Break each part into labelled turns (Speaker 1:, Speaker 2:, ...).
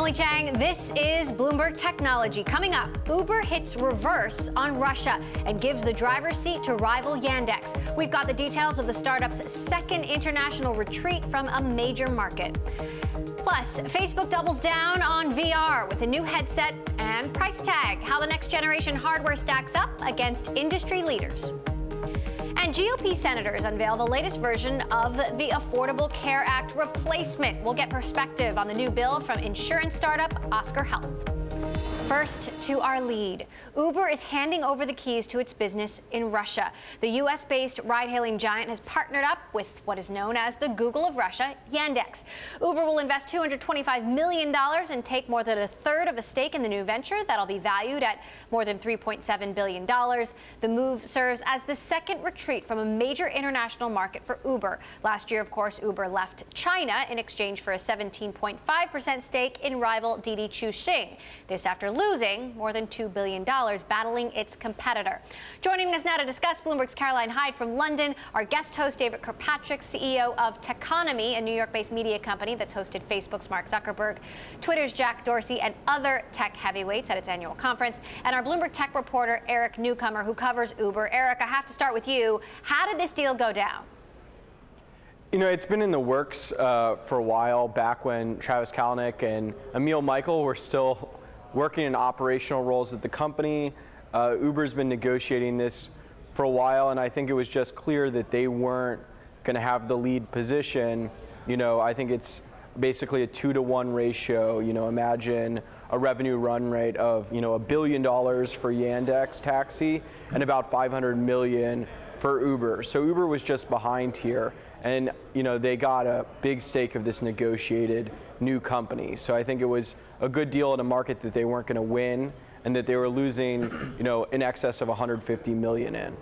Speaker 1: Emily Chang, this is Bloomberg Technology. Coming up, Uber hits reverse on Russia and gives the driver's seat to rival Yandex. We've got the details of the startup's second international retreat from a major market. Plus, Facebook doubles down on VR with a new headset and price tag, how the next generation hardware stacks up against industry leaders. And GOP senators unveil the latest version of the Affordable Care Act replacement. We'll get perspective on the new bill from insurance startup Oscar Health. First, to our lead. Uber is handing over the keys to its business in Russia. The U.S.-based ride-hailing giant has partnered up with what is known as the Google of Russia, Yandex. Uber will invest $225 million and take more than a third of a stake in the new venture that'll be valued at more than $3.7 billion. The move serves as the second retreat from a major international market for Uber. Last year, of course, Uber left China in exchange for a 17.5% stake in rival Didi Chuxing. This after losing more than $2 billion battling its competitor. Joining us now to discuss Bloomberg's Caroline Hyde from London, our guest host David Kirkpatrick, CEO of Techonomy, a New York-based media company that's hosted Facebook's Mark Zuckerberg, Twitter's Jack Dorsey, and other tech heavyweights at its annual conference, and our Bloomberg tech reporter Eric Newcomer, who covers Uber. Eric, I have to start with you. How did this deal go down?
Speaker 2: You know, it's been in the works for a while, back when Travis Kalanick and Emil Michael were still working in operational roles at the company. Uber's been negotiating this for a while, and I think it was just clear that they weren't going to have the lead position. You know, I think it's basically a 2-to-1 ratio. You know, imagine a revenue run rate of, you know, $1 billion for Yandex Taxi and about $500 million for Uber. So Uber was just behind here, and you know, they got a big stake of this negotiated new company. So I think it was a good deal in a market that they weren't going to win, and that they were losing, you know, in excess of $150 million in.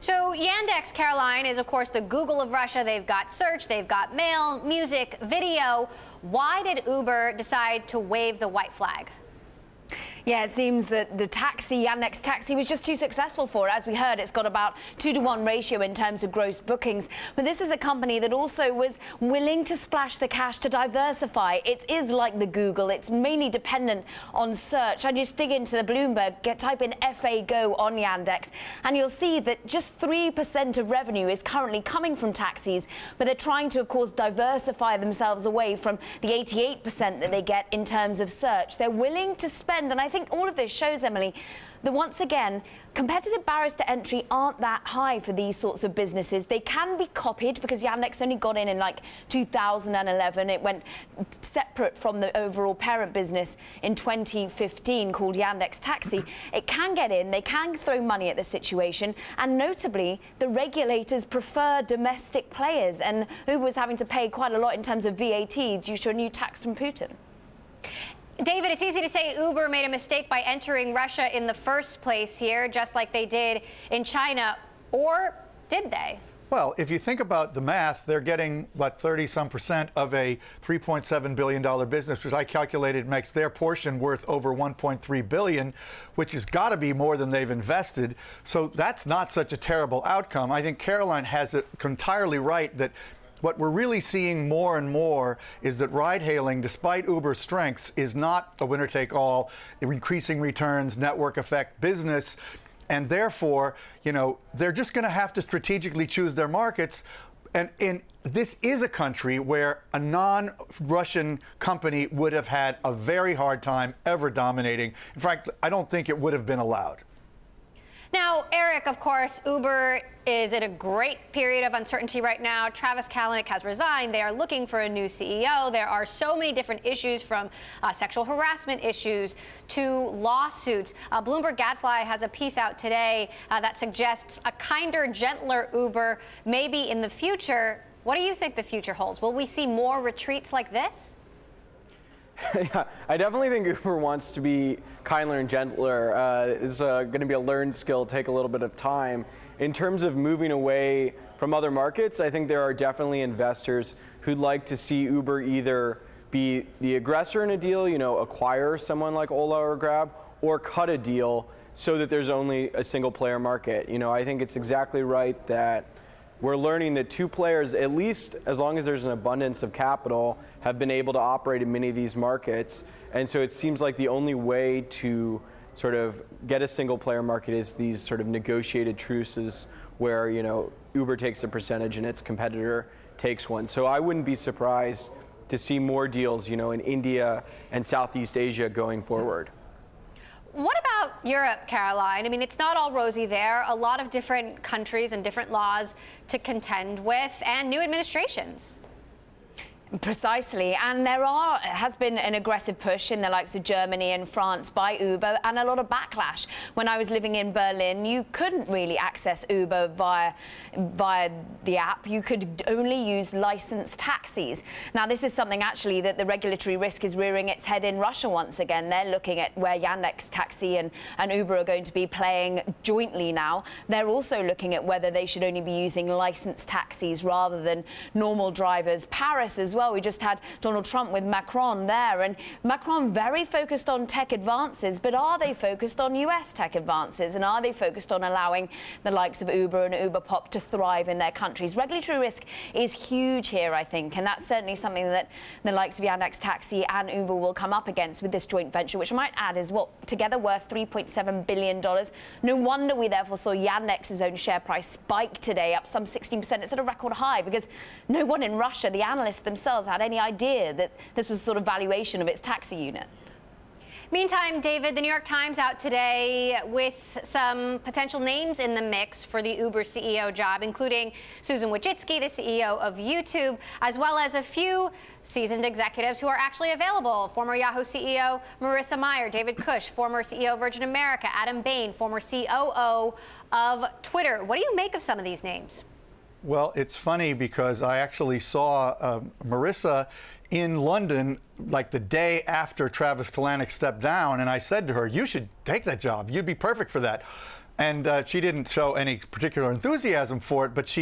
Speaker 1: So Yandex, Caroline, is of course the Google of Russia. They've got search, they've got mail, music, video. Why did Uber decide to wave the white flag?
Speaker 3: Yeah, it seems that the Yandex Taxi was just too successful for it. As we heard, it's got about 2-to-1 ratio in terms of gross bookings. But this is a company that also was willing to splash the cash to diversify. It is like the Google. It's mainly dependent on search. I just dig into the Bloomberg, type in FA Go on Yandex, and you'll see that just 3% of revenue is currently coming from taxis. But they're trying to, of course, diversify themselves away from the 88% that they get in terms of search. They're willing to spend, and I think all of this shows, Emily, that once again, competitive barriers to entry aren't that high for these sorts of businesses. They can be copied because Yandex only got in like 2011. It went separate from the overall parent business in 2015 called Yandex Taxi. It can get in, they can throw money at the situation, and notably, the regulators prefer domestic players, and Uber was having to pay quite a lot in terms of VAT due to a new tax from Putin.
Speaker 1: David, it's easy to say Uber made a mistake by entering Russia in the first place here, just like they did in China, or did they?
Speaker 4: Well, if you think about the math, they're getting, what, 30-some% of a $3.7 billion business, which I calculated makes their portion worth over $1.3 billion, which has got to be more than they've invested. So that's not such a terrible outcome. I think Caroline has it entirely right that what we're really seeing more and more is that ride-hailing, despite Uber's strengths, is not a winner-take-all, increasing returns, network effect business. And therefore, you know, they're just going to have to strategically choose their markets. And this is a country where a non-Russian company would have had a very hard time ever dominating. In fact, I don't think it would have been allowed.
Speaker 1: Now, Eric, of course, Uber is in a great period of uncertainty right now. Travis Kalanick has resigned. They are looking for a new CEO. There are so many different issues, from sexual harassment issues to lawsuits. Bloomberg Gadfly has a piece out today that suggests a kinder, gentler Uber maybe in the future. What do you think the future holds? Will we see more retreats like this?
Speaker 2: Yeah, I definitely think Uber wants to be kinder and gentler. It's going to be a learned skill, take a little bit of time. In terms of moving away from other markets, I think there are definitely investors who'd like to see Uber either be the aggressor in a deal, you know, acquire someone like Ola or Grab, or cut a deal so that there's only a single player market. You know, I think it's exactly right that we're learning that two players, at least as long as there's an abundance of capital, have been able to operate in many of these markets. And so it seems like the only way to sort of get a single player market is these sort of negotiated truces where, you know, Uber takes a percentage and its competitor takes one. So I wouldn't be surprised to see more deals, you know, in India and Southeast Asia going forward.
Speaker 1: What about Europe, Caroline? I mean, it's not all rosy there. A lot of different countries and different laws to contend with, and new administrations.
Speaker 3: Precisely, and there has been an aggressive push in the likes of Germany and France by Uber, and a lot of backlash. When I was living in Berlin, you couldn't really access Uber via the app. You could only use licensed taxis. Now, this is something actually that the regulatory risk is rearing its head in Russia once again. They're looking at where Yandex Taxi and Uber are going to be playing jointly now. They're also looking at whether they should only be using licensed taxis rather than normal drivers. Paris as well. We just had Donald Trump with Macron there, and Macron very focused on tech advances, but are they focused on US tech advances, and are they focused on allowing the likes of Uber and Uber Pop to thrive in their countries? Regulatory risk is huge here, I think, and that's certainly something that the likes of Yandex Taxi and Uber will come up against with this joint venture, which I might add is what together worth $3.7 billion. No wonder we therefore saw Yandex's own share price spike today, up some 16%. It's at a record high because no one in Russia, the analysts themselves, had any idea that this was sort of valuation of its taxi unit.
Speaker 1: Meantime, David, the New York Times out today with some potential names in the mix for the Uber CEO job, including Susan Wojcicki, the CEO of YouTube, as well as a few seasoned executives who are actually available. Former Yahoo CEO Marissa Mayer, David Cush, former CEO of Virgin America, Adam Bain, former COO of Twitter. What do you make of some of these names?
Speaker 4: Well, it's funny because I actually saw Marissa in London like the day after Travis Kalanick stepped down, and I said to her, you should take that job. You'd be perfect for that. And she didn't show any particular enthusiasm for it, but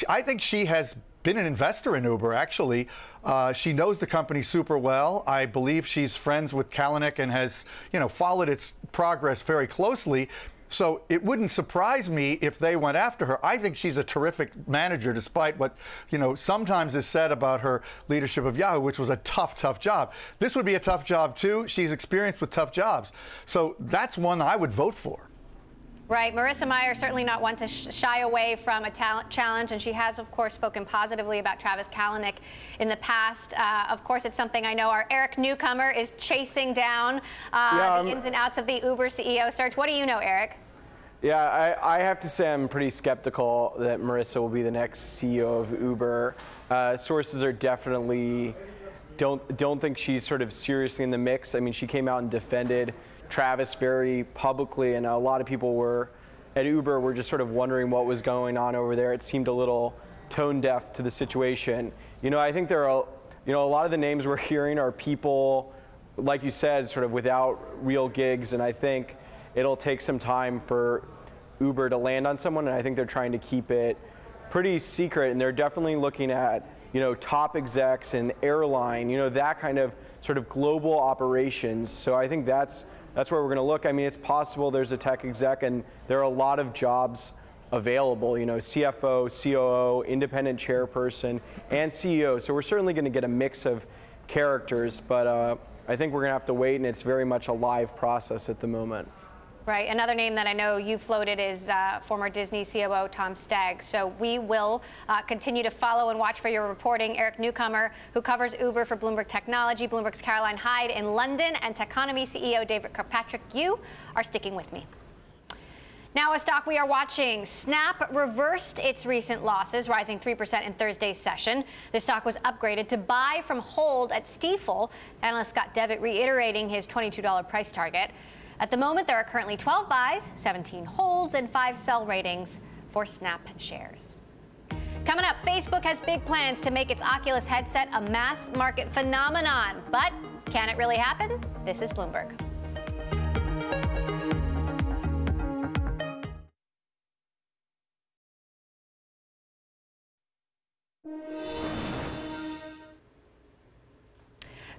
Speaker 4: I think she has been an investor in Uber, actually. She knows the company super well. I believe she's friends with Kalanick and has, you know, followed its progress very closely. So it wouldn't surprise me if they went after her. I think she's a terrific manager, despite what, you know, sometimes is said about her leadership of Yahoo, which was a tough, tough job. This would be a tough job, too. She's experienced with tough jobs. So that's one I would vote for.
Speaker 1: Right. Marissa Mayer certainly not one to shy away from a talent challenge, and she has, of course, spoken positively about Travis Kalanick in the past. Of course, it's something I know our Eric Newcomer is chasing down, the ins and outs of the Uber CEO search. What do you know, Eric?
Speaker 2: Yeah, I have to say I'm pretty skeptical that Marissa will be the next CEO of Uber. Sources are definitely don't think she's sort of seriously in the mix. I mean, she came out and defended Travis very publicly, and a lot of people at Uber were just sort of wondering what was going on over there. It seemed a little tone deaf to the situation. You know, I think there are, you know, a lot of the names we're hearing are people, like you said, sort of without real gigs, and I think it'll take some time for Uber to land on someone, and I think they're trying to keep it pretty secret, and they're definitely looking at, you know, top execs and airline, you know, that kind of sort of global operations. So I think that's where we're going to look. I mean, it's possible there's a tech exec, and there are a lot of jobs available, you know, CFO, COO, independent chairperson, and CEO. So we're certainly going to get a mix of characters, but I think we're going to have to wait, and it's very much a live process at the moment.
Speaker 1: Right. Another name that I know you floated is former Disney COO Tom Stagg. So we will continue to follow and watch for your reporting. Eric Newcomer, who covers Uber for Bloomberg Technology, Bloomberg's Caroline Hyde in London, and Techonomy CEO David Kirkpatrick, you are sticking with me. Now, a stock we are watching. Snap reversed its recent losses, rising 3% in Thursday's session. The stock was upgraded to buy from hold at Stifel. Analyst Scott Devitt reiterating his $22 price target. At the moment, there are currently 12 buys, 17 holds, and 5 sell ratings for Snap shares. Coming up, Facebook has big plans to make its Oculus headset a mass market phenomenon. But can it really happen? This is Bloomberg.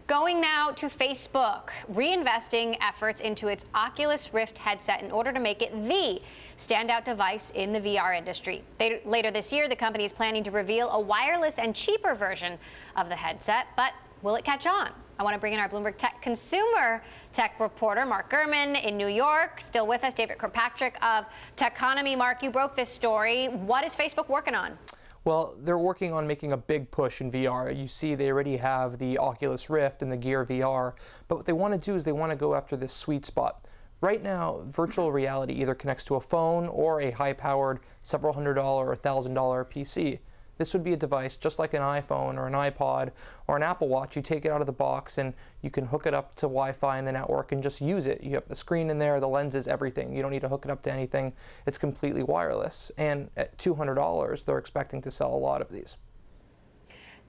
Speaker 1: Going now to Facebook, reinvesting efforts into its Oculus Rift headset in order to make it the standout device in the VR industry. Later this year, the company is planning to reveal a wireless and cheaper version of the headset, but will it catch on? I want to bring in our Bloomberg Tech consumer tech reporter, Mark Gurman in New York. Still with us, David Kirkpatrick of Techonomy. Mark, you broke this story. What is Facebook working on?
Speaker 5: Well, they're working on making a big push in VR. You see, they already have the Oculus Rift and the Gear VR, but what they want to do is they want to go after this sweet spot. Right now, virtual reality either connects to a phone or a high-powered several $100 or $1,000 PC. This would be a device just like an iPhone or an iPod or an Apple Watch. You take it out of the box and you can hook it up to Wi-Fi in the network and just use it. You have the screen in there, the lenses, everything. You don't need to hook it up to anything. It's completely wireless. And at $200, they're expecting to sell a lot of these.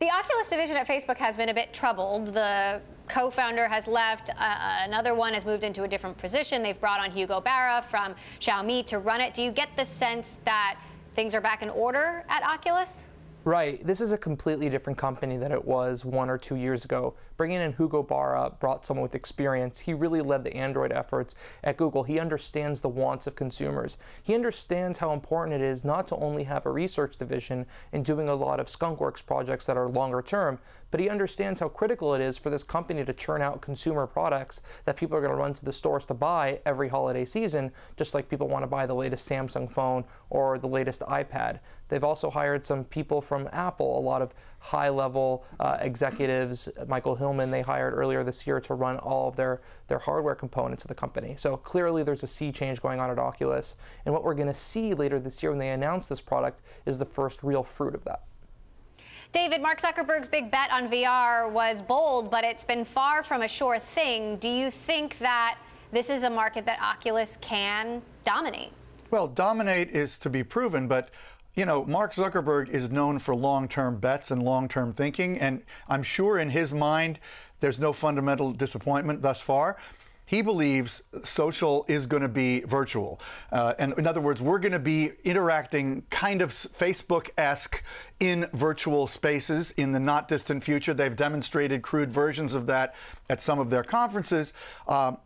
Speaker 1: The Oculus division at Facebook has been a bit troubled. The co-founder has left. Another one has moved into a different position. They've brought on Hugo Barra from Xiaomi to run it. Do you get the sense that things are back in order at Oculus?
Speaker 5: Right. This is a completely different company than it was 1 or 2 years ago. Bringing in Hugo Barra brought someone with experience. He really led the Android efforts at Google. He understands the wants of consumers. He understands how important it is not to only have a research division and doing a lot of skunkworks projects that are longer term, but he understands how critical it is for this company to churn out consumer products that people are going to run to the stores to buy every holiday season, just like people want to buy the latest Samsung phone or the latest iPad. They've also hired some people from Apple, a lot of high-level executives. Michael Hillman they hired earlier this year to run all of their hardware components of the company. So clearly there's a sea change going on at Oculus. And what we're going to see later this year when they announce this product is the first real fruit of that.
Speaker 1: David, Mark Zuckerberg's big bet on VR was bold, but it's been far from a sure thing. Do you think that this is a market that Oculus can dominate? Well,
Speaker 4: dominate is to be proven, but you know, Mark Zuckerberg is known for long-term bets and long-term thinking, and I'm sure in his mind there's no fundamental disappointment thus far. He believes social is going to be virtual. And in other words, we're going to be interacting kind of Facebook-esque in virtual spaces in the not distant future. They've demonstrated crude versions of that at some of their conferences.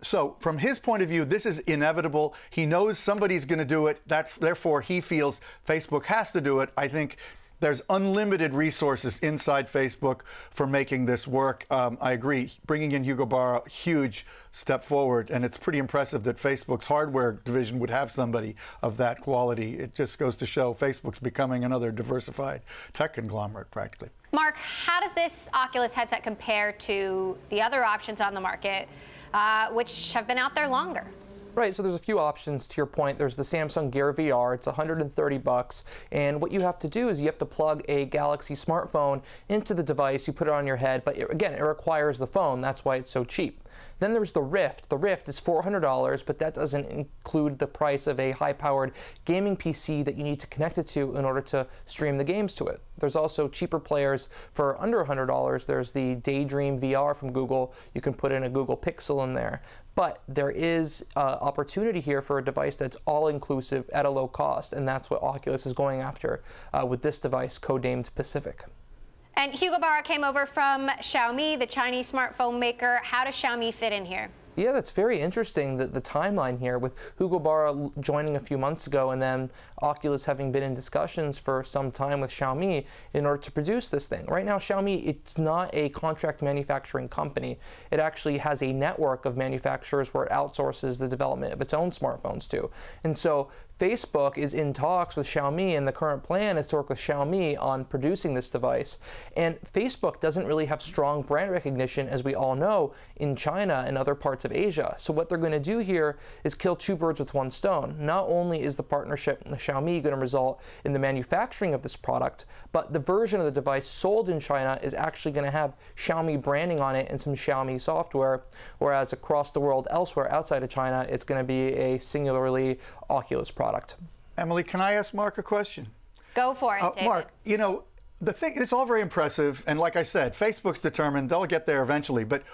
Speaker 4: So from his point of view, this is inevitable. He knows somebody's going to do it. Therefore, he feels Facebook has to do it. I think there's unlimited resources inside Facebook for making this work. I agree. Bringing in Hugo Barra, huge step forward. And it's pretty impressive that Facebook's hardware division would have somebody of that quality. It just goes to show Facebook's becoming another diversified tech conglomerate, practically.
Speaker 1: Mark, how does this Oculus headset compare to the other options on the market, which have been out there longer?
Speaker 5: Right, so there's a few options to your point. There's the Samsung Gear VR. It's $130, and what you have to do is you have to plug a Galaxy smartphone into the device. You put it on your head, but again, it requires the phone. That's why it's so cheap. Then there's the Rift. The Rift is $400, but that doesn't include the price of a high-powered gaming PC that you need to connect it to in order to stream the games to it. There's also cheaper players for under $100. There's the Daydream VR from Google. You can put in a Google Pixel in there. But there is opportunity here for a device that's all-inclusive at a low cost, and that's what Oculus is going after with this device, codenamed Pacific.
Speaker 1: And Hugo Barra came over from Xiaomi, the Chinese smartphone maker. How does Xiaomi fit in here?
Speaker 5: Yeah, that's very interesting, the timeline here, with Hugo Barra joining a few months ago and then Oculus having been in discussions for some time with Xiaomi in order to produce this thing. Right now, Xiaomi, it's not a contract manufacturing company. It actually has a network of manufacturers where it outsources the development of its own smartphones to. And so Facebook is in talks with Xiaomi, and the current plan is to work with Xiaomi on producing this device. And Facebook doesn't really have strong brand recognition, as we all know, in China and other parts of Asia. So what they're going to do here is kill two birds with one stone. Not only is the partnership with Xiaomi going to result in the manufacturing of this product, but the version of the device sold in China is actually going to have Xiaomi branding on it and some Xiaomi software, whereas across the world elsewhere outside of China, it's going to be a singularly Oculus product.
Speaker 4: Emily, can I ask Mark a question?
Speaker 1: Go for it, David.
Speaker 4: Mark, you know, the thing, it's all very impressive, and like I said, Facebook's determined they'll get there eventually, but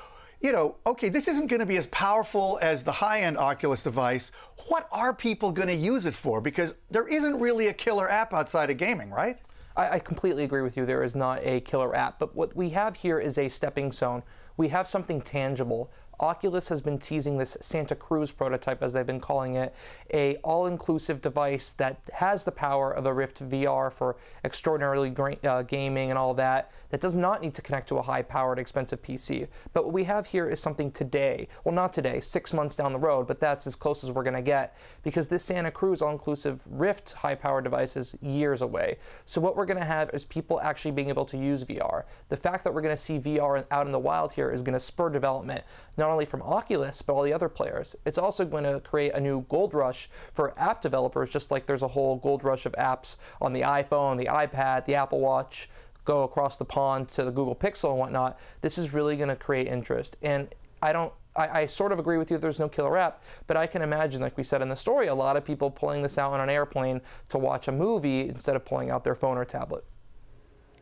Speaker 4: you know, okay, this isn't going to be as powerful as the high-end Oculus device. What are people going to use it for? Because there isn't really a killer app outside of gaming, right?
Speaker 5: I completely agree with you. There is not a killer app, but what we have here is a stepping stone. we have something tangible. Oculus has been teasing this Santa Cruz prototype, as they've been calling it, a all-inclusive device that has the power of a Rift VR for extraordinarily great gaming and all that does not need to connect to a high-powered, expensive PC. But what we have here is something today, well, not today, 6 months down the road, but that's as close as we're going to get, because this Santa Cruz all-inclusive Rift high-powered device is years away. So what we're going to have is people actually being able to use VR. The fact that we're going to see VR out in the wild here is going to spur development, not only from Oculus, but all the other players. It's also going to create a new gold rush for app developers, just like there's a whole gold rush of apps on the iPhone, the iPad, the Apple Watch, go across the pond to the Google Pixel and whatnot. This is really going to create interest. And I sort of agree with you, there's no killer app, but I can imagine, like we said in the story, a lot of people pulling this out on an airplane to watch a movie instead of pulling out their phone or tablet.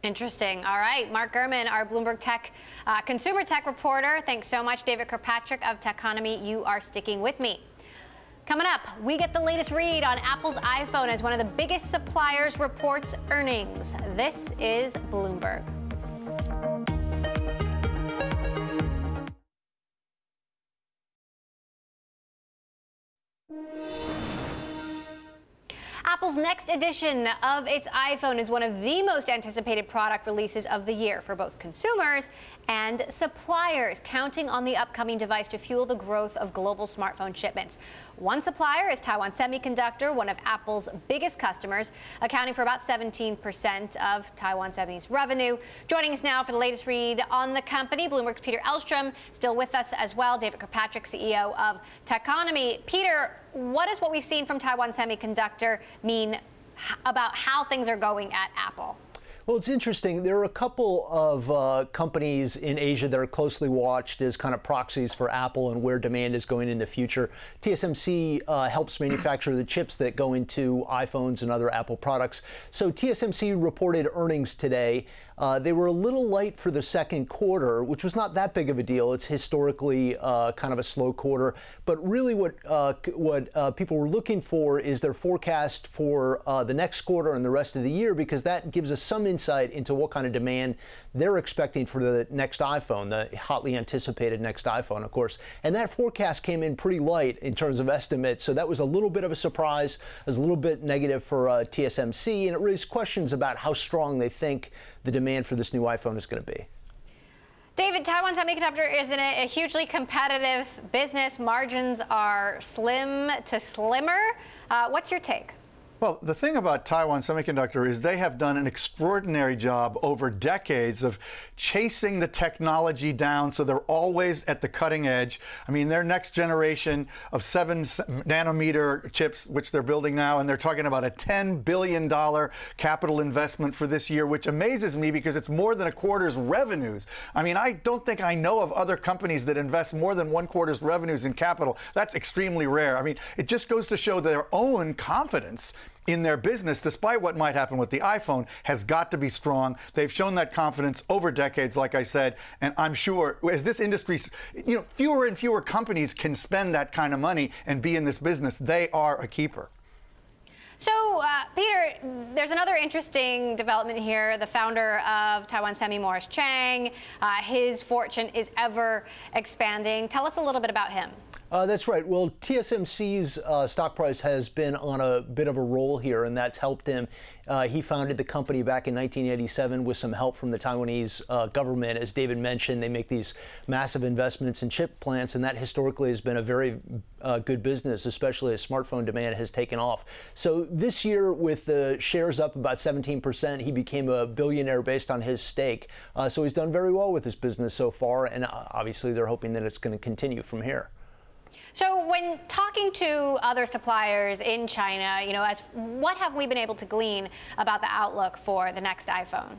Speaker 1: Interesting. All right, Mark Gurman, our Bloomberg Tech consumer tech reporter. Thanks so much, David Kirkpatrick of Techonomy. You are sticking with me. Coming up, we get the latest read on Apple's iPhone as one of the biggest suppliers reports earnings. This is Bloomberg. Apple's next edition of its iPhone is one of the most anticipated product releases of the year for both consumers and suppliers, counting on the upcoming device to fuel the growth of global smartphone shipments. One supplier is Taiwan Semiconductor, one of Apple's biggest customers, accounting for about 17% of Taiwan Semi's revenue. Joining us now for the latest read on the company, Bloomberg's Peter Elstrom, still with us as well, David Kirkpatrick, CEO of Techonomy. Peter, what does what we've seen from Taiwan Semiconductor mean about how things are going at Apple?
Speaker 6: Well, it's interesting. There are a couple of companies in Asia that are closely watched as kind of proxies for Apple and where demand is going in the future. TSMC helps manufacture the chips that go into iPhones and other Apple products. So TSMC reported earnings today. They were a little light for the second quarter, which was not that big of a deal. It's historically kind of a slow quarter. But really what people were looking for is their forecast for the next quarter and the rest of the year, because that gives us some insight into what kind of demand they're expecting for the next iPhone, the hotly anticipated next iPhone, of course. And that forecast came in pretty light in terms of estimates. So that was a little bit of a surprise. It was a little bit negative for TSMC, and it raised questions about how strong they think the demand for this new iPhone is going to be.
Speaker 1: David, Taiwan Semiconductor is in a hugely competitive business. Margins are slim to slimmer. What's your take?
Speaker 4: Well, the thing about Taiwan Semiconductor is they have done an extraordinary job over decades of chasing the technology down, so they're always at the cutting edge. I mean, their next generation of 7-nanometer chips, which they're building now, and they're talking about a $10 billion capital investment for this year, which amazes me because it's more than a quarter's revenues. I mean, I don't think I know of other companies that invest more than one quarter's revenues in capital. That's extremely rare. I mean, it just goes to show their own confidence in their business, despite what might happen with the iPhone, has got to be strong. They've shown that confidence over decades, like I said, and I'm sure as this industry, fewer and fewer companies can spend that kind of money and be in this business, they are a keeper.
Speaker 1: So, Peter, there's another interesting development here. The founder of Taiwan Semi, Morris Chang, his fortune is ever expanding. Tell us a little bit about him.
Speaker 6: That's right. Well, TSMC's stock price has been on a bit of a roll here, and that's helped him. He founded the company back in 1987 with some help from the Taiwanese government. As David mentioned, they make these massive investments in chip plants, and that historically has been a very good business, especially as smartphone demand has taken off. So this year, with the shares up about 17%, he became a billionaire based on his stake. So he's done very well with this business so far, and obviously they're hoping that it's going to continue from here.
Speaker 1: So when talking to other suppliers in China, what have we been able to glean about the outlook for the next iPhone?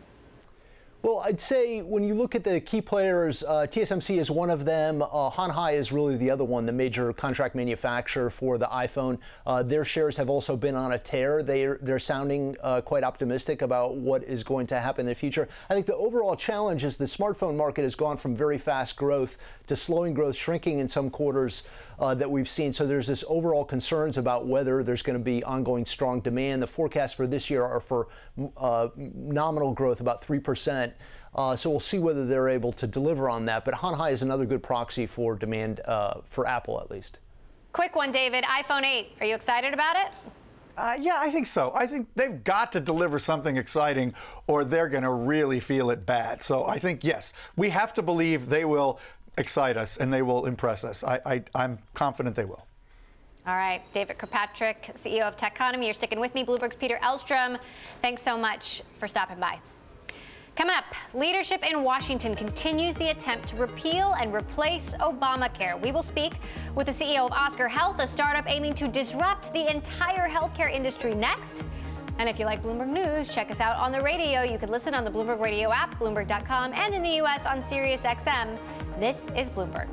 Speaker 6: Well, I'd say when you look at the key players, TSMC is one of them. Hanhai is really the other one, the major contract manufacturer for the iPhone. Their shares have also been on a tear. They're sounding quite optimistic about what is going to happen in the future. I think the overall challenge is the smartphone market has gone from very fast growth to slowing growth, shrinking in some quarters that we've seen. So there's this overall concerns about whether there's going to be ongoing strong demand. The forecasts for this year are for nominal growth, about 3%. So we'll see whether they're able to deliver on that. But Hanhai is another good proxy for demand for Apple, at least.
Speaker 1: Quick one, David. iPhone 8. Are you excited about it?
Speaker 4: Yeah, I think so. I think they've got to deliver something exciting or they're going to really feel it bad. So I think, yes, we have to believe they will excite us and they will impress us. I'm confident they will.
Speaker 1: All right. David Kirkpatrick, CEO of Techonomy. You're sticking with me. Bloomberg's Peter Elstrom. Thanks so much for stopping by. Coming up, leadership in Washington continues the attempt to repeal and replace Obamacare. We will speak with the CEO of Oscar Health, a startup aiming to disrupt the entire healthcare industry next. And if you like Bloomberg News, check us out on the radio. You can listen on the Bloomberg Radio app, Bloomberg.com, and in the U.S. on Sirius XM. This is Bloomberg.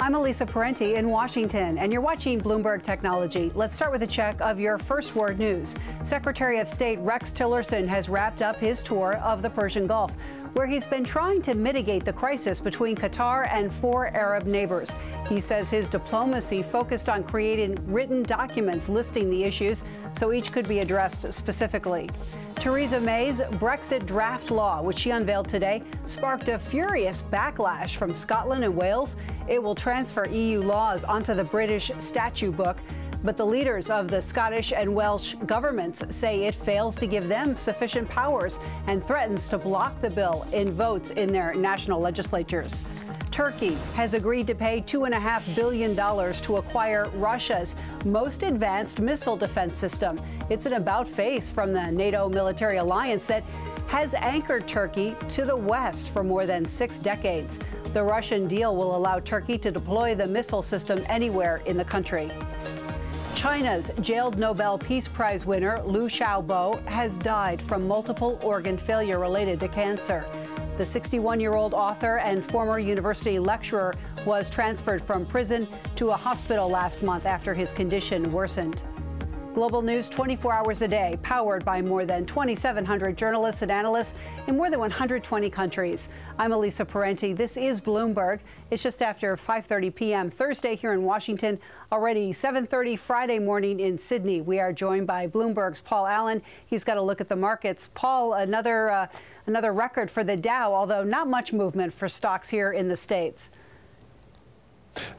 Speaker 7: I'm Elisa Parenti in Washington, and you're watching Bloomberg Technology. Let's start with a check of your first word news. Secretary of State Rex Tillerson has wrapped up his tour of the Persian Gulf, where he's been trying to mitigate the crisis between Qatar and 4 Arab neighbors. He says his diplomacy focused on creating written documents listing the issues so each could be addressed specifically. Theresa May's Brexit draft law, which she unveiled today, sparked a furious backlash from Scotland and Wales. It will transfer EU laws onto the British statute book, but the leaders of the Scottish and Welsh governments say it fails to give them sufficient powers and threatens to block the bill in votes in their national legislatures. Turkey has agreed to pay $2.5 billion to acquire Russia's most advanced missile defense system. It's an about-face from the NATO military alliance that has anchored Turkey to the west for more than 6 decades. The Russian deal will allow Turkey to deploy the missile system anywhere in the country. China's jailed Nobel Peace Prize winner Liu Xiaobo has died from multiple organ failure related to cancer. The 61-year-old author and former university lecturer was transferred from prison to a hospital last month after his condition worsened. Global news 24 hours a day, powered by more than 2,700 journalists and analysts in more than 120 countries. I'm Elisa Parenti. This is Bloomberg. It's just after 5:30 p.m. Thursday here in Washington, already 7:30 Friday morning in Sydney. We are joined by Bloomberg's Paul Allen. He's got a look at the markets. Paul, another record for the Dow, although not much movement for stocks here in the States.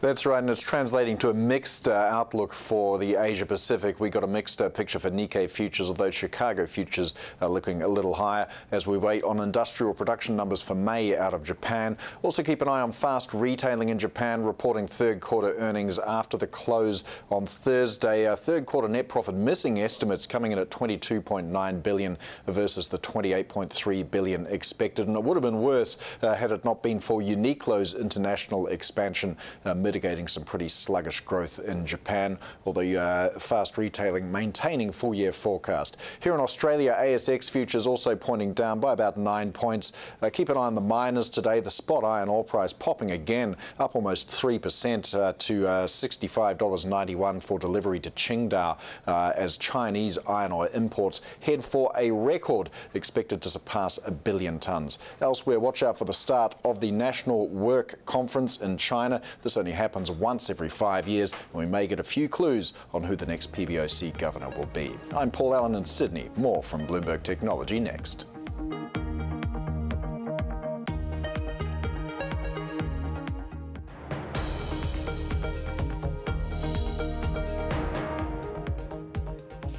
Speaker 8: That's right, and it's translating to a mixed outlook for the Asia Pacific. We got a mixed picture for Nikkei futures, although Chicago futures are looking a little higher as we wait on industrial production numbers for May out of Japan. Also keep an eye on fast retailing in Japan, reporting third quarter earnings after the close on Thursday. Third quarter net profit missing estimates coming in at $22.9 billion versus the $28.3 billion expected, and it would have been worse had it not been for Uniqlo's international expansion, mitigating some pretty sluggish growth in Japan, although fast retailing maintaining full-year forecast. Here in Australia, ASX futures also pointing down by about 9 points. Keep an eye on the miners today. The spot iron ore price popping again, up almost 3% to $65.91 for delivery to Qingdao as Chinese iron ore imports head for a record expected to surpass 1 billion tonnes. Elsewhere, watch out for the start of the National Work Conference in China. This only happens once every 5 years, and we may get a few clues on who the next PBOC governor will be. I'm Paul Allen in Sydney. More from Bloomberg Technology next.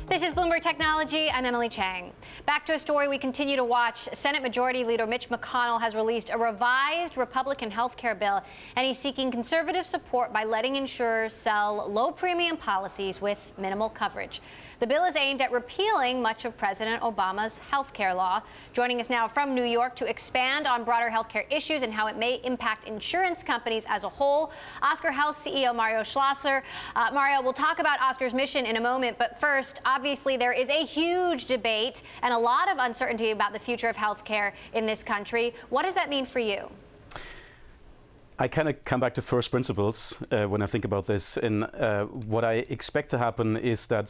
Speaker 1: This is Bloomberg Technology. I'm Emily Chang. Back to a story we continue to watch. Senate Majority Leader Mitch McConnell has released a revised Republican health care bill, and he's seeking conservative support by letting insurers sell low-premium policies with minimal coverage. The bill is aimed at repealing much of President Obama's health care law. Joining us now from New York to expand on broader health care issues and how it may impact insurance companies as a whole, Oscar Health CEO Mario Schlosser. Mario, we'll talk about Oscar's mission in a moment, but first, obviously, there is a huge debate and a lot of uncertainty about the future of health care in this country. What does that mean for you?
Speaker 9: I kind of come back to first principles when I think about this. And what I expect to happen is that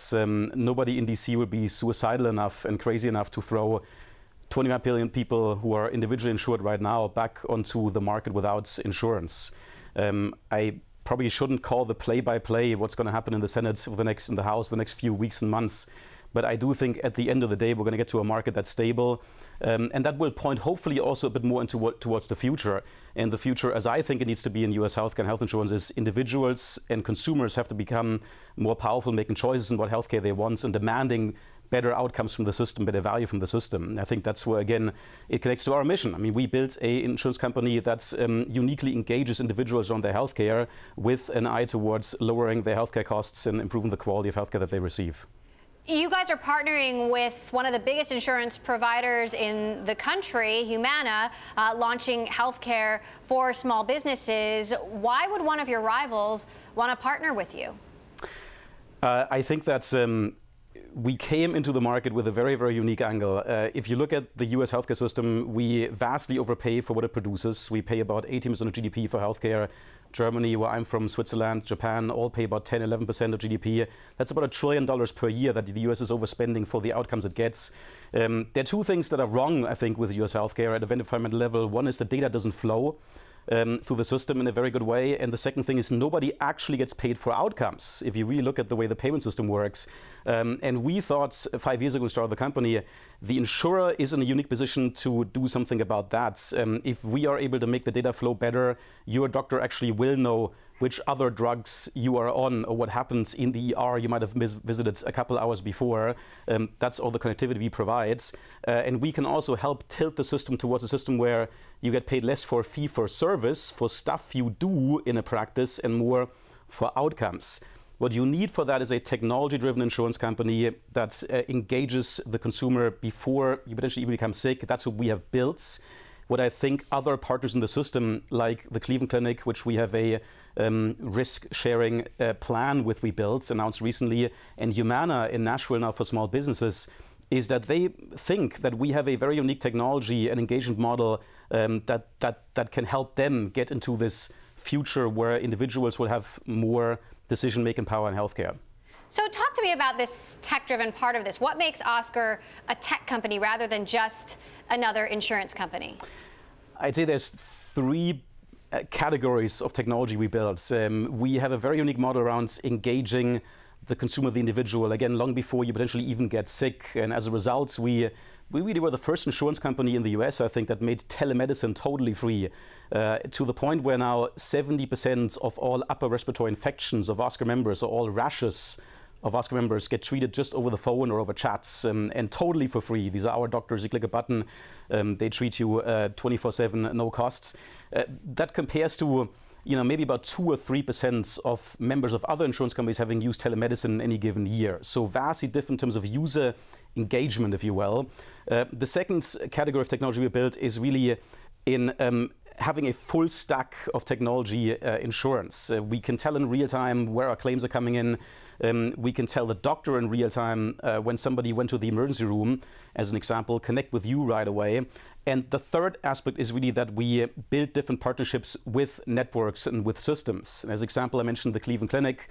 Speaker 9: nobody in DC will be suicidal enough and crazy enough to throw 21 billion people who are individually insured right now back onto the market without insurance. I probably shouldn't call the play-by-play what's going to happen in the Senate or in the House the next few weeks and months. But I do think at the end of the day, we're going to get to a market that's stable. And that will point hopefully also a bit more into towards the future. And the future, as I think it needs to be in US healthcare and health insurance, is individuals and consumers have to become more powerful, making choices in what healthcare they want and demanding better outcomes from the system, better value from the system. I think that's where, again, it connects to our mission. I mean, we built an insurance company that uniquely engages individuals on their healthcare with an eye towards lowering their healthcare costs and improving the quality of healthcare that they receive.
Speaker 1: You guys are partnering with one of the biggest insurance providers in the country, Humana, launching healthcare for small businesses. Why would one of your rivals want to partner with you?
Speaker 9: I think that's we came into the market with a very, very unique angle. If you look at the US healthcare system, we vastly overpay for what it produces. We pay about 18% of GDP for healthcare. Germany, where I'm from, Switzerland, Japan, all pay about 10, 11% of GDP. That's about $1 trillion per year that the US is overspending for the outcomes it gets. There are two things that are wrong, I think, with US healthcare at a vendor fundamental level. One is the data doesn't flow through the system in a very good way. And the second thing is nobody actually gets paid for outcomes, if you really look at the way the payment system works. And we thought 5 years ago when we started the company, the insurer is in a unique position to do something about that. If we are able to make the data flow better, your doctor actually will know which other drugs you are on or what happens in the ER you might have visited a couple hours before. That's all the connectivity we provide. And we can also help tilt the system towards a system where you get paid less for fee for service, for stuff you do in a practice, and more for outcomes. What you need for that is a technology-driven insurance company that engages the consumer before you potentially even become sick. That's what we have built. What I think other partners in the system, like the Cleveland Clinic, which we have a risk-sharing plan with, we built, announced recently, and Humana in Nashville now for small businesses, is that they think that we have a very unique technology and engagement model that can help them get into this future where individuals will have more decision-making power in healthcare.
Speaker 1: So talk to me about this tech-driven part of this. What makes Oscar a tech company rather than just another insurance company?
Speaker 9: I'd say there's three categories of technology we built. We have a very unique model around engaging the consumer, the individual, again, long before you potentially even get sick. And as a result, we really were the first insurance company in the US, I think, that made telemedicine totally free, to the point where now 70% of all upper respiratory infections of Oscar members, or all rashes of Oscar members, get treated just over the phone or over chats, and totally for free. These are our doctors. You click a button, they treat you 24/7, no costs. That compares to maybe about 2 or 3% of members of other insurance companies having used telemedicine any given year. So vastly different in terms of user engagement, if you will. The second category of technology we built is really in having a full stack of technology insurance. We can tell in real time where our claims are coming in. We can tell the doctor in real time when somebody went to the emergency room, as an example, connect with you right away. And the third aspect is really that we build different partnerships with networks and with systems. As an example, I mentioned the Cleveland Clinic,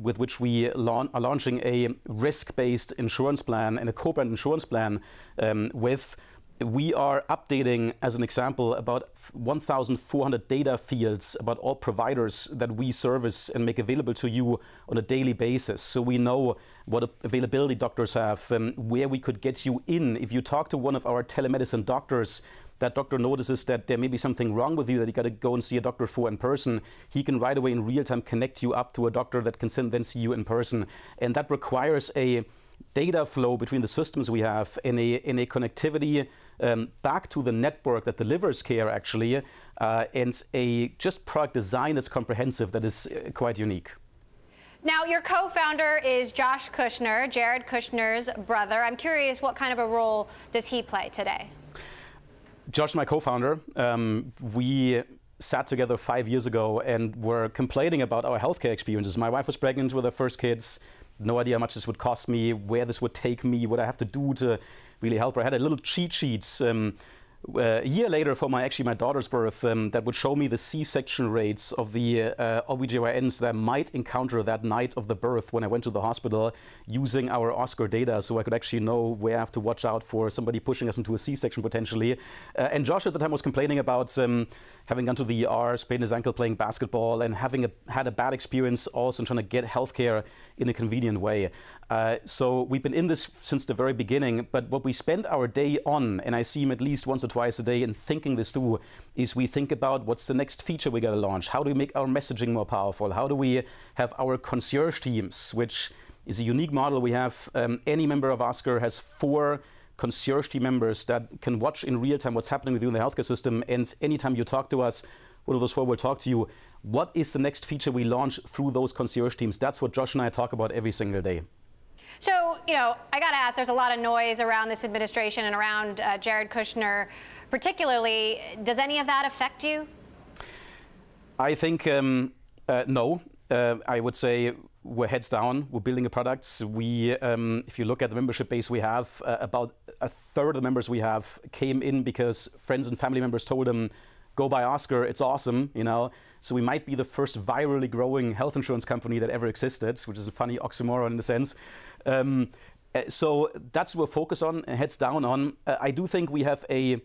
Speaker 9: with which we are launching a risk-based insurance plan and a co-brand insurance plan with. We are updating, as an example, about 1,400 data fields about all providers that we service and make available to you on a daily basis. So we know what availability doctors have, where we could get you in. If you talk to one of our telemedicine doctors, that doctor notices that there may be something wrong with you that you got to go and see a doctor for in person, he can right away in real time connect you up to a doctor that can then see you in person. And that requires a data flow between the systems we have in a connectivity back to the network that delivers care, actually, and a just product design that's comprehensive, that is quite unique.
Speaker 1: Now, your co-founder is Josh Kushner, Jared Kushner's brother. I'm curious, what kind of a role does he play today?
Speaker 9: Josh is my co-founder. We sat together 5 years ago and were complaining about our healthcare experiences. My wife was pregnant with her first kids. No idea how much this would cost me, where this would take me, what I have to do to really help her. I had a little cheat sheet a year later for my daughter's birth that would show me the C-section rates of the OBGYNs that I might encounter that night of the birth when I went to the hospital, using our Oscar data, so I could actually know where I have to watch out for somebody pushing us into a C-section potentially. And Josh at the time was complaining about having gone to the ER, sprained his ankle playing basketball, and having had a bad experience also in trying to get healthcare in a convenient way. So we've been in this since the very beginning, but what we spend our day on, and I see him at least once or twice a day in thinking this through, is we think about what's the next feature we got to launch, how do we make our messaging more powerful, how do we have our concierge teams, which is a unique model. We have any member of Oscar has 4 concierge team members that can watch in real time what's happening with you in the healthcare system, and anytime you talk to us, one of those 4 will talk to you. What is the next feature we launch through those concierge teams? That's what Josh and I talk about every single day.
Speaker 1: So, I got to ask, there's a lot of noise around this administration and around Jared Kushner particularly. Does any of that affect you?
Speaker 9: I think no. I would say we're heads down. We're building a product. We, if you look at the membership base we have, about a third of the members we have came in because friends and family members told them, go buy Oscar, it's awesome, So we might be the first virally growing health insurance company that ever existed, which is a funny oxymoron in a sense. So that's what we're focused on, heads down on. I do think we have a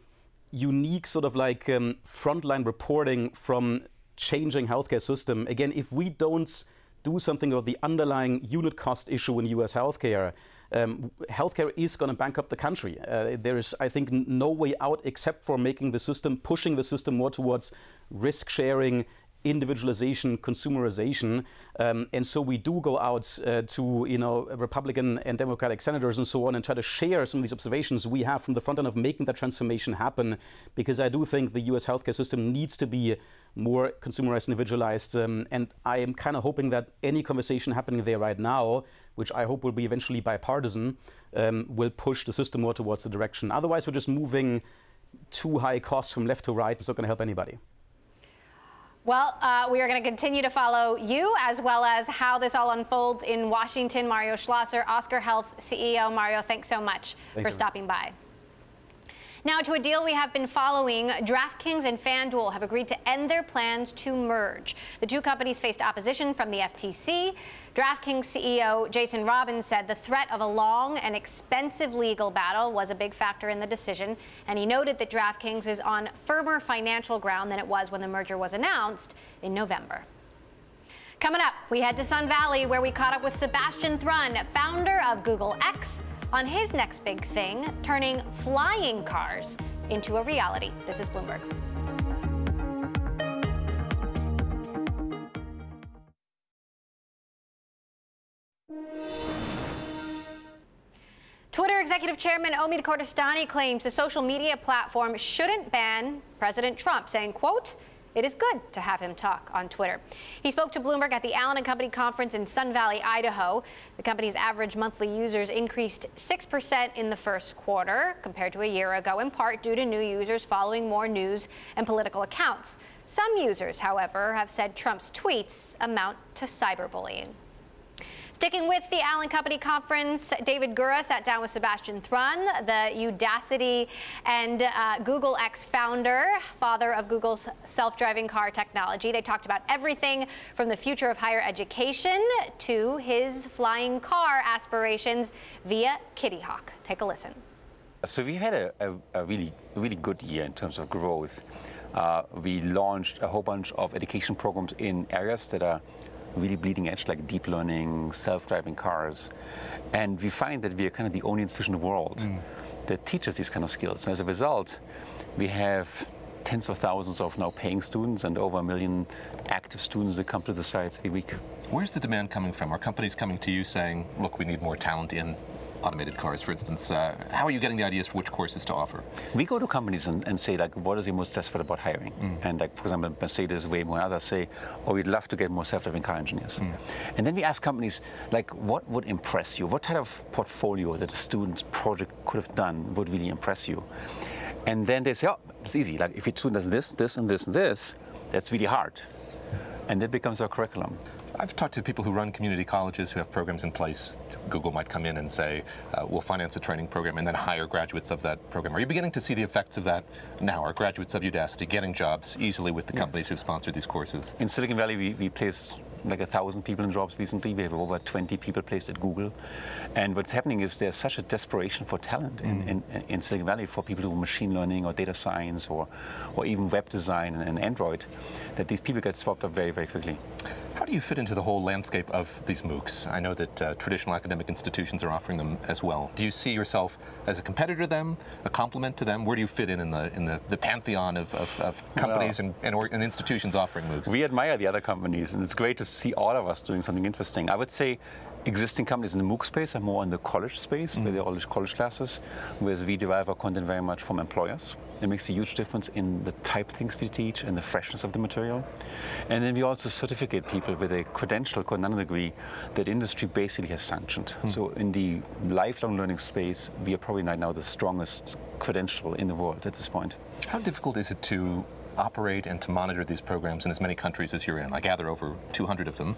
Speaker 9: unique sort of like frontline reporting from changing healthcare system. Again, if we don't do something about the underlying unit cost issue in US healthcare, healthcare is going to bankrupt the country. There is, I think, no way out except for making the system, pushing the system more towards risk sharing, individualization, consumerization, and so we do go out to Republican and Democratic senators and so on and try to share some of these observations we have from the front end of making that transformation happen, because I do think the US healthcare system needs to be more consumerized, individualized, and I am kind of hoping that any conversation happening there right now, which I hope will be eventually bipartisan, will push the system more towards the direction. Otherwise, we're just moving too high costs from left to right. It's not going to help anybody.
Speaker 1: Well, we are going to continue to follow you as well as how this all unfolds in Washington. Mario Schlosser, Oscar Health CEO. Mario, thanks so much for stopping by. Now to a deal we have been following. DraftKings and FanDuel have agreed to end their plans to merge. The two companies faced opposition from the FTC. DraftKings CEO Jason Robins said the threat of a long and expensive legal battle was a big factor in the decision, and he noted that DraftKings is on firmer financial ground than it was when the merger was announced in November. Coming up, we head to Sun Valley where we caught up with Sebastian Thrun, founder of Google X, on his next big thing, turning flying cars into a reality. This is Bloomberg. Twitter executive chairman Omid Kordestani claims the social media platform shouldn't ban President Trump, saying, quote, "It is good to have him talk on Twitter." He spoke to Bloomberg at the Allen & Company conference in Sun Valley, Idaho. The company's average monthly users increased 6% in the first quarter compared to a year ago, in part due to new users following more news and political accounts. Some users, however, have said Trump's tweets amount to cyberbullying. Sticking with the Allen Company conference, David Gura sat down with Sebastian Thrun, the Udacity and Google X founder, father of Google's self-driving car technology. They talked about everything from the future of higher education to his flying car aspirations via Kitty Hawk. Take a listen.
Speaker 10: So we had a really good year in terms of growth. We launched a whole bunch of education programs in areas that are really bleeding edge, like deep learning, self-driving cars. And we find that we are kind of the only institution in the world that teaches these kind of skills. And as a result, we have tens of thousands of now paying students and over 1 million active students that come to the sites every week.
Speaker 11: Where's the demand coming from? Are companies coming to you saying, look, we need more talent in automated cars, for instance. How are you getting the ideas for which courses to offer?
Speaker 10: We go to companies and say, like, what is you most desperate about hiring? And, like, for example, Mercedes, Waymo, and others say, oh, we'd love to get more self-driving car engineers. And then we ask companies, like, what would impress you? What type of portfolio that a student's project could have done would really impress you? And then they say, oh, it's easy. Like, if your student does this, this, and this, and this, that's really hard. And that becomes our curriculum.
Speaker 11: I've talked to people who run community colleges who have programs in place. Google might come in and say, we'll finance a training program and then hire graduates of that program. Are you beginning to see the effects of that now? Are graduates of Udacity getting jobs easily with the companies who've sponsored these courses?
Speaker 10: In Silicon Valley, we place like 1,000 people in jobs recently. We have over 20 people placed at Google. And what's happening is there's such a desperation for talent in Silicon Valley for people who do machine learning or data science or even web design and Android, that these people get swapped up very, very quickly.
Speaker 11: How do you fit into the whole landscape of these MOOCs? I know that traditional academic institutions are offering them as well. Do you see yourself as a competitor to them, a complement to them? Where do you fit in the pantheon of companies and institutions offering MOOCs?
Speaker 10: We admire the other companies, and it's great to see all of us doing something interesting. I would say existing companies in the MOOC space are more in the college space, where they're all college classes, whereas we derive our content very much from employers. It makes a huge difference in the type of things we teach and the freshness of the material. And then we also certificate people with a credential, called degree, that industry basically has sanctioned. So in the lifelong learning space, we are probably right now the strongest credential in the world at this point.
Speaker 11: How difficult is it to operate and to monitor these programs in as many countries as you're in? I gather over 200 of them.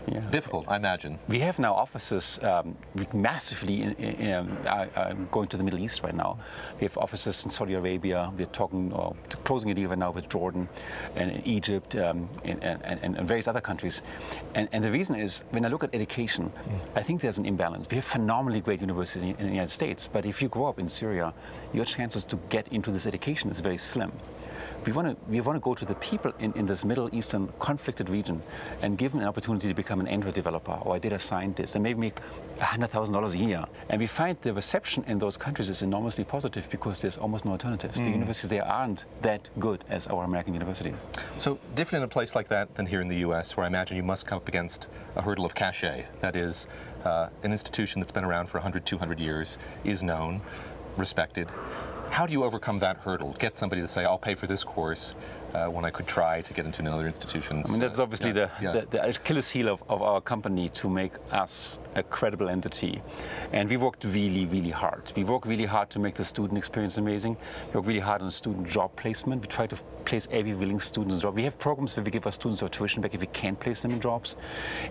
Speaker 11: Yeah. Difficult, I imagine.
Speaker 10: We have now offices massively going to the Middle East right now. We have offices in Saudi Arabia. We're talking closing a deal right now with Jordan and Egypt and various other countries. And the reason is, when I look at education, I think there's an imbalance. We have phenomenally great universities in the United States, but if you grow up in Syria, your chances to get into this education is very slim. We want to go to the people in this Middle Eastern conflicted region and give them an opportunity to become an Android developer or a data scientist and maybe make $100,000 a year. And we find the reception in those countries is enormously positive because there's almost no alternatives. The universities there aren't that good as our American universities.
Speaker 11: So different in a place like that than here in the US, where I imagine you must come up against a hurdle of cachet. That is, an institution that's been around for 100, 200 years, is known, respected. How do you overcome that hurdle? Get somebody to say, I'll pay for this course when I could try to get into another institution.
Speaker 10: I mean, that's obviously the Achilles heel of our company, to make us a credible entity. And we worked really, really hard. We work really hard to make the student experience amazing. We work really hard on student job placement. We try to place every willing student in a job. We have programs where we give our students our tuition back if we can't place them in jobs.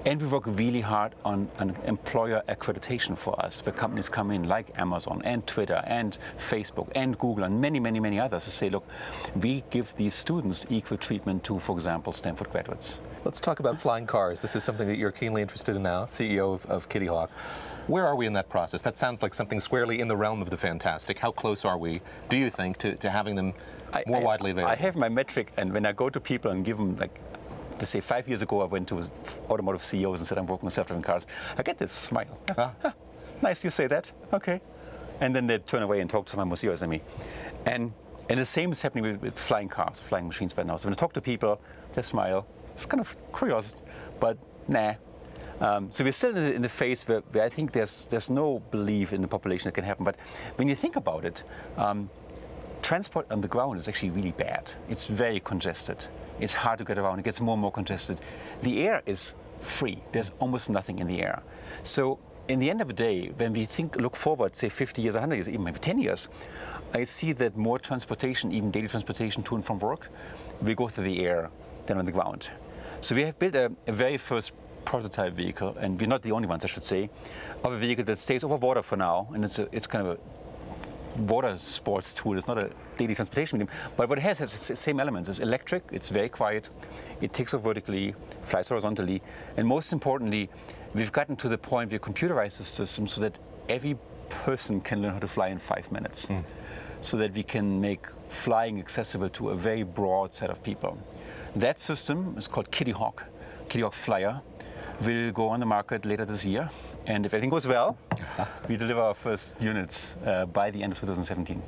Speaker 10: And we work really hard on an employer accreditation for us, where companies come in like Amazon and Twitter and Facebook and Google and many, many, many others to say, look, we give these students equal treatment to, for example, Stanford graduates.
Speaker 11: Let's talk about flying cars. This is something that you're keenly interested in now, CEO of Kitty Hawk. Where are we in that process? That sounds like something squarely in the realm of the fantastic. How close are we, do you think, to having them more widely available?
Speaker 10: I have my metric, and when I go to people and give them, like, to say 5 years ago I went to automotive CEOs and said I'm working on self-driving cars, I get this smile. Nice you say that, okay. And then they turn away and talk to someone more serious than me. And the same is happening with flying cars, flying machines right now. So when I talk to people, they smile. It's kind of curious, but nah. So we're still in the phase where I think there's no belief in the population that can happen. But when you think about it, transport on the ground is actually really bad. It's very congested. It's hard to get around. It gets more and more congested. The air is free. There's almost nothing in the air. So in the end of the day, when we look forward, say 50 years, 100 years, even maybe 10 years, I see that more transportation, even daily transportation to and from work, will go through the air than on the ground. So we have built a very first prototype vehicle, and we're not the only ones, I should say, of a vehicle that stays over water for now, and it's kind of a water sports tool. It's not a daily transportation medium, but what it has the same elements. It's electric, it's very quiet, it takes off vertically, flies horizontally, and most importantly, we've gotten to the point where we computerize the system so that every person can learn how to fly in 5 minutes, so that we can make flying accessible to a very broad set of people. That system is called Kitty Hawk Flyer, will go on the market later this year, and if everything goes well, we deliver our first units by the end of 2017.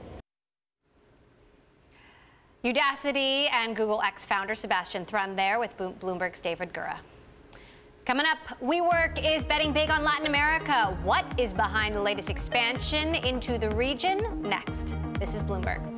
Speaker 1: Udacity and Google X founder Sebastian Thrun there with Bloomberg's David Gura. Coming up, WeWork is betting big on Latin America. What is behind the latest expansion into the region? Next. This is Bloomberg.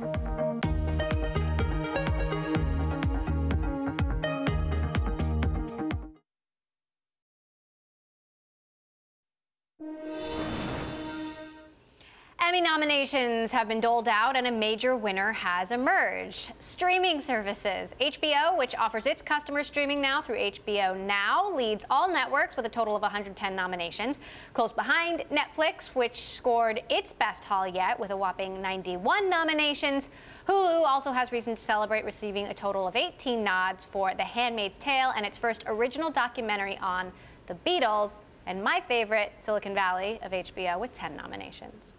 Speaker 1: Emmy nominations have been doled out and a major winner has emerged. Streaming services. HBO, which offers its customers streaming now through HBO Now, leads all networks with a total of 110 nominations. Close behind, Netflix, which scored its best haul yet with a whopping 91 nominations. Hulu also has reason to celebrate, receiving a total of 18 nods for The Handmaid's Tale and its first original documentary on the Beatles, and my favorite, Silicon Valley, of HBO, with 10 nominations.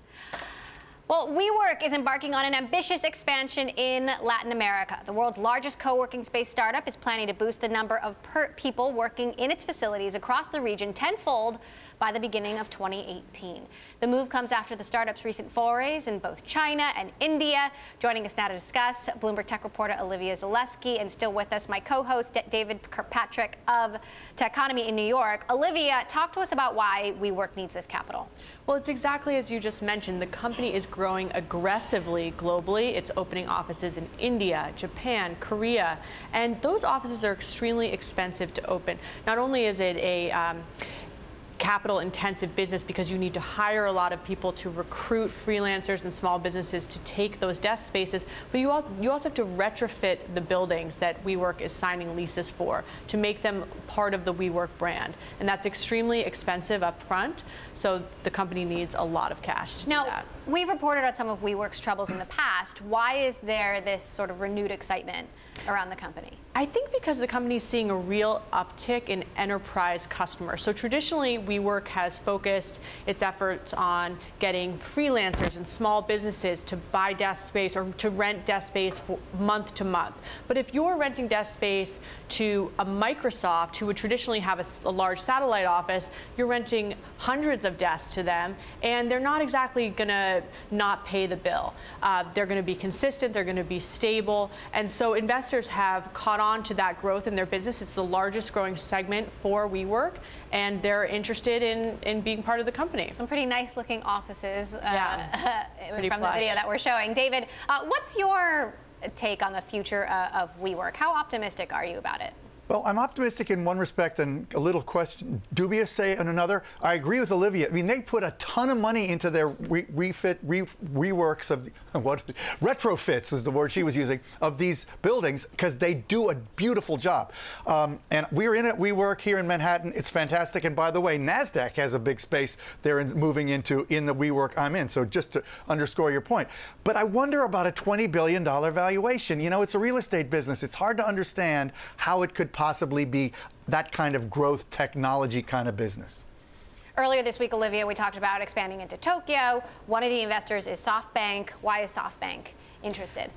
Speaker 1: Well, WeWork is embarking on an ambitious expansion in Latin America. The world's largest co-working space startup is planning to boost the number of people working in its facilities across the region tenfold by the beginning of 2018. The move comes after the startup's recent forays in both China and India. Joining us now to discuss, Bloomberg Tech reporter Olivia Zaleski, and still with us, my co-host David Kirkpatrick of Techonomy in New York. Olivia, talk to us about why WeWork needs this capital.
Speaker 12: Well, it's exactly as you just mentioned. The company is growing aggressively globally. It's opening offices in India, Japan, Korea, and those offices are extremely expensive to open. Not only is it a capital-intensive business because you need to hire a lot of people to recruit freelancers and small businesses to take those desk spaces, but you also have to retrofit the buildings that WeWork is signing leases for to make them part of the WeWork brand, and that's extremely expensive up front, so the company needs a lot of cash to do that.
Speaker 1: We've reported on some of WeWork's troubles in the past. Why is there this sort of renewed excitement around the company?
Speaker 12: I think because the company is seeing a real uptick in enterprise customers. So traditionally, WeWork has focused its efforts on getting freelancers and small businesses to buy desk space or to rent desk space for month to month. But if you're renting desk space to a Microsoft, who would traditionally have a large satellite office, you're renting hundreds of desks to them, and they're not exactly going to not pay the bill. They're going to be consistent, they're going to be stable, and so investors have caught on to that growth in their business. It's the largest growing segment for WeWork, and they're interested in being part of the company.
Speaker 1: Some pretty nice looking offices from
Speaker 12: plush.
Speaker 1: the video that we're showing. David, what's your take on the future of WeWork? How optimistic are you about it?
Speaker 4: Well, I'm optimistic in one respect and a little dubious, say, in another. I agree with Olivia. I mean, they put a ton of money into their reworks of retrofits is the word she was using, of these buildings, because they do a beautiful job. And we're in it. WeWork here in Manhattan. It's fantastic. And by the way, NASDAQ has a big space they're moving into in the WeWork I'm in. So just to underscore your point. But I wonder about a $20 billion valuation. You know, it's a real estate business. It's hard to understand how it could possibly be that kind of growth technology kind of business.
Speaker 1: Earlier this week, Olivia, we talked about expanding into Tokyo. One of the investors is SoftBank. Why is SoftBank interested?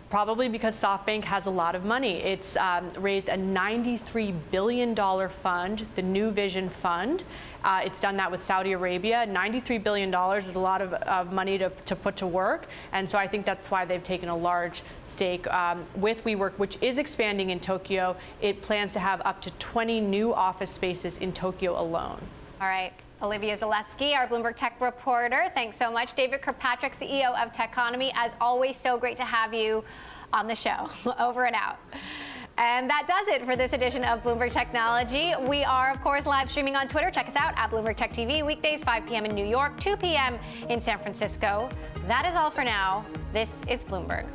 Speaker 12: Probably because SoftBank has a lot of money. It's raised a $93 billion fund, the New Vision Fund. It's done that with Saudi Arabia. $93 billion is a lot of money to put to work. And so I think that's why they've taken a large stake with WeWork, which is expanding in Tokyo. It plans to have up to 20 new office spaces in Tokyo alone.
Speaker 1: All right. Olivia Zaleski, our Bloomberg Tech reporter. Thanks so much. David Kirkpatrick, CEO of Techonomy. As always, so great to have you on the show. Over and out. And that does it for this edition of Bloomberg Technology. We are, of course, live streaming on Twitter. Check us out at Bloomberg Tech TV, weekdays 5 p.m. in New York, 2 p.m. in San Francisco. That is all for now. This is Bloomberg.